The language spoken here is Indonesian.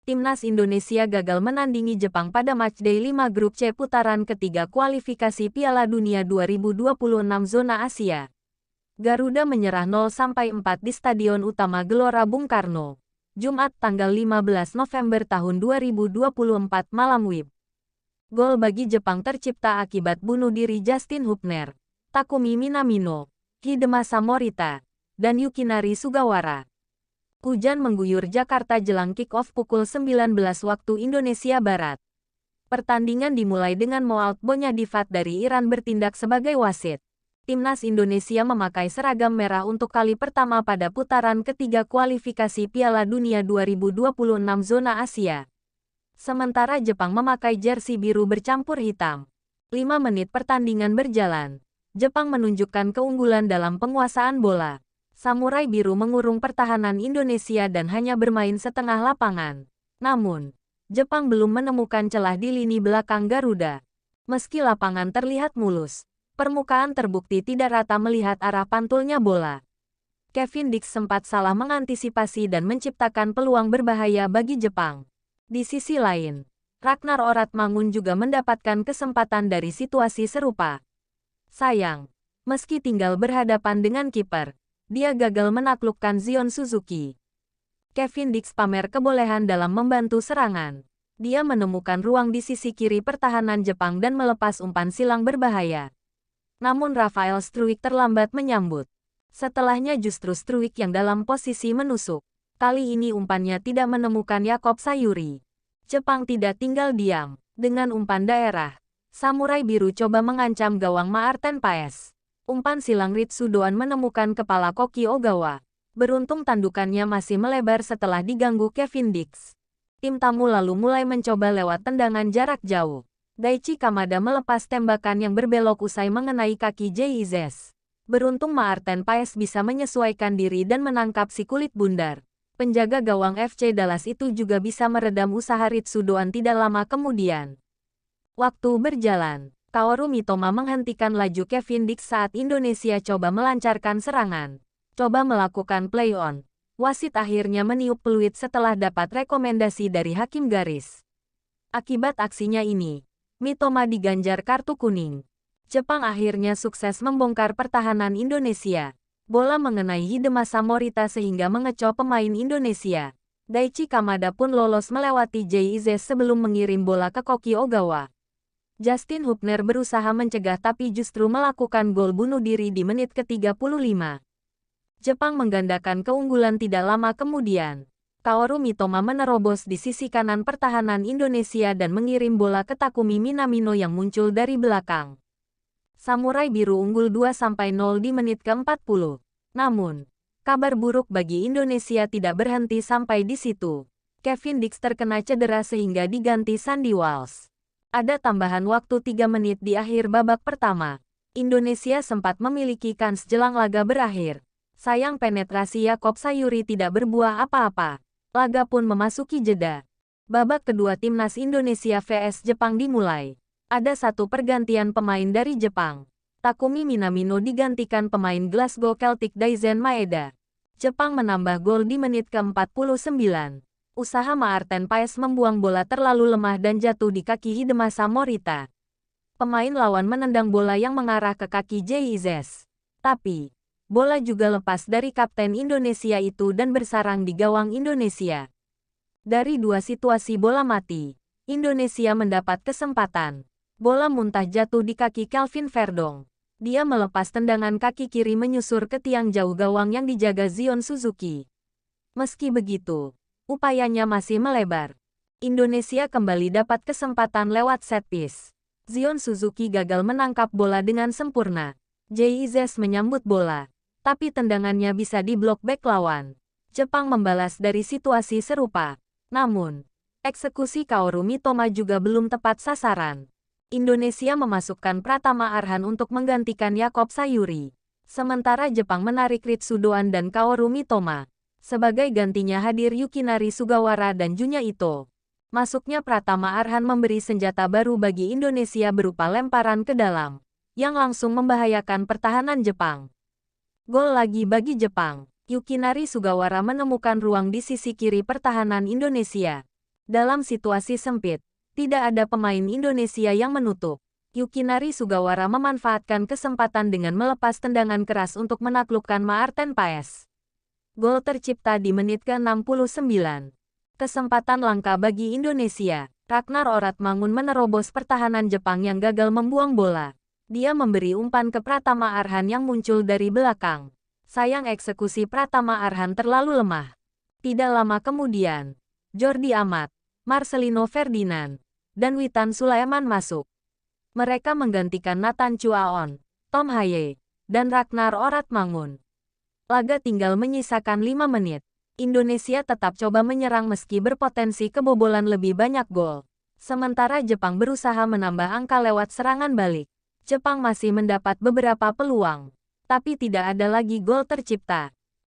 Timnas Indonesia gagal menandingi Jepang pada matchday 5 grup C putaran ketiga kualifikasi Piala Dunia 2026 zona Asia. Garuda menyerah 0-4 di Stadion Utama Gelora Bung Karno. Jumat tanggal 15 November tahun 2024 malam WIB. Gol bagi Jepang tercipta akibat bunuh diri Justin Hubner, Takumi Minamino, Hidemasa Morita, dan Yukinari Sugawara. Hujan mengguyur Jakarta jelang kick-off pukul 19 waktu Indonesia Barat. Pertandingan dimulai dengan Moaut Bonyadifat dari Iran bertindak sebagai wasit. Timnas Indonesia memakai seragam merah untuk kali pertama pada putaran ketiga kualifikasi Piala Dunia 2026 zona Asia. Sementara Jepang memakai jersey biru bercampur hitam. 5 menit pertandingan berjalan. Jepang menunjukkan keunggulan dalam penguasaan bola. Samurai biru mengurung pertahanan Indonesia dan hanya bermain setengah lapangan. Namun, Jepang belum menemukan celah di lini belakang Garuda. Meski lapangan terlihat mulus, permukaan terbukti tidak rata melihat arah pantulnya bola. Kevin Dix sempat salah mengantisipasi dan menciptakan peluang berbahaya bagi Jepang. Di sisi lain, Ragnar Oratmangun juga mendapatkan kesempatan dari situasi serupa. Sayang, meski tinggal berhadapan dengan kiper, dia gagal menaklukkan Zion Suzuki. Kevin Dix pamer kebolehan dalam membantu serangan. Dia menemukan ruang di sisi kiri pertahanan Jepang dan melepas umpan silang berbahaya. Namun Rafael Struijk terlambat menyambut. Setelahnya justru Struijk yang dalam posisi menusuk. Kali ini umpannya tidak menemukan Yakob Sayuri. Jepang tidak tinggal diam. Dengan umpan daerah, Samurai Biru coba mengancam gawang Maarten Paes. Umpan silang Ritsu Doan menemukan kepala Koki Ogawa. Beruntung tandukannya masih melebar setelah diganggu Kevin Dix. Tim tamu lalu mulai mencoba lewat tendangan jarak jauh. Daichi Kamada melepas tembakan yang berbelok usai mengenai kaki Jeizes. Beruntung Maarten Paes bisa menyesuaikan diri dan menangkap si kulit bundar. Penjaga gawang FC Dallas itu juga bisa meredam usaha Ritsu Doan tidak lama kemudian. Waktu berjalan. Kaoru Mitoma menghentikan laju Kevin Dix saat Indonesia coba melancarkan serangan. Coba melakukan play on. Wasit akhirnya meniup peluit setelah dapat rekomendasi dari hakim garis. Akibat aksinya ini, Mitoma diganjar kartu kuning. Jepang akhirnya sukses membongkar pertahanan Indonesia. Bola mengenai Hidemasa Morita sehingga mengecoh pemain Indonesia. Daichi Kamada pun lolos melewati Jeizes sebelum mengirim bola ke Koki Ogawa. Justin Hubner berusaha mencegah tapi justru melakukan gol bunuh diri di menit ke-35. Jepang menggandakan keunggulan tidak lama kemudian. Kaoru Mitoma menerobos di sisi kanan pertahanan Indonesia dan mengirim bola ke Takumi Minamino yang muncul dari belakang. Samurai Biru unggul 2-0 di menit ke-40. Namun, kabar buruk bagi Indonesia tidak berhenti sampai di situ. Kevin Dix terkena cedera sehingga diganti Sandy Walsh. Ada tambahan waktu 3 menit di akhir babak pertama. Indonesia sempat memiliki kans jelang laga berakhir. Sayang penetrasi Yakob Sayuri tidak berbuah apa-apa. Laga pun memasuki jeda. Babak kedua Timnas Indonesia vs Jepang dimulai. Ada satu pergantian pemain dari Jepang. Takumi Minamino digantikan pemain Glasgow Celtic Daizen Maeda. Jepang menambah gol di menit ke-49. Usaha Maarten Paes membuang bola terlalu lemah dan jatuh di kaki Hidemasa Morita. Pemain lawan menendang bola yang mengarah ke kaki Jeizes. Tapi, bola juga lepas dari kapten Indonesia itu dan bersarang di gawang Indonesia. Dari dua situasi bola mati, Indonesia mendapat kesempatan. Bola muntah jatuh di kaki Kelvin Verdong. Dia melepas tendangan kaki kiri menyusur ke tiang jauh gawang yang dijaga Zion Suzuki. Meski begitu, upayanya masih melebar. Indonesia kembali dapat kesempatan lewat set piece. Zion Suzuki gagal menangkap bola dengan sempurna. Jeizes menyambut bola, tapi tendangannya bisa diblok bek lawan. Jepang membalas dari situasi serupa. Namun, eksekusi Kaoru Mitoma juga belum tepat sasaran. Indonesia memasukkan Pratama Arhan untuk menggantikan Yakob Sayuri. Sementara Jepang menarik Ritsu Doan dan Kaoru Mitoma. Sebagai gantinya hadir Yukinari Sugawara dan Junya Ito. Masuknya Pratama Arhan memberi senjata baru bagi Indonesia berupa lemparan ke dalam, yang langsung membahayakan pertahanan Jepang. Gol lagi bagi Jepang. Yukinari Sugawara menemukan ruang di sisi kiri pertahanan Indonesia. Dalam situasi sempit, tidak ada pemain Indonesia yang menutup. Yukinari Sugawara memanfaatkan kesempatan dengan melepas tendangan keras untuk menaklukkan Maarten Paes. Gol tercipta di menit ke-69. Kesempatan langka bagi Indonesia. Ragnar Oratmangun menerobos pertahanan Jepang yang gagal membuang bola. Dia memberi umpan ke Pratama Arhan yang muncul dari belakang. Sayang eksekusi Pratama Arhan terlalu lemah. Tidak lama kemudian, Jordi Amat, Marcelino Ferdinand, dan Witan Sulaiman masuk. Mereka menggantikan Nathan Chuaon, Tom Haye, dan Ragnar Oratmangun. Laga tinggal menyisakan 5 menit. Indonesia tetap coba menyerang meski berpotensi kebobolan lebih banyak gol. Sementara Jepang berusaha menambah angka lewat serangan balik. Jepang masih mendapat beberapa peluang, tapi tidak ada lagi gol tercipta.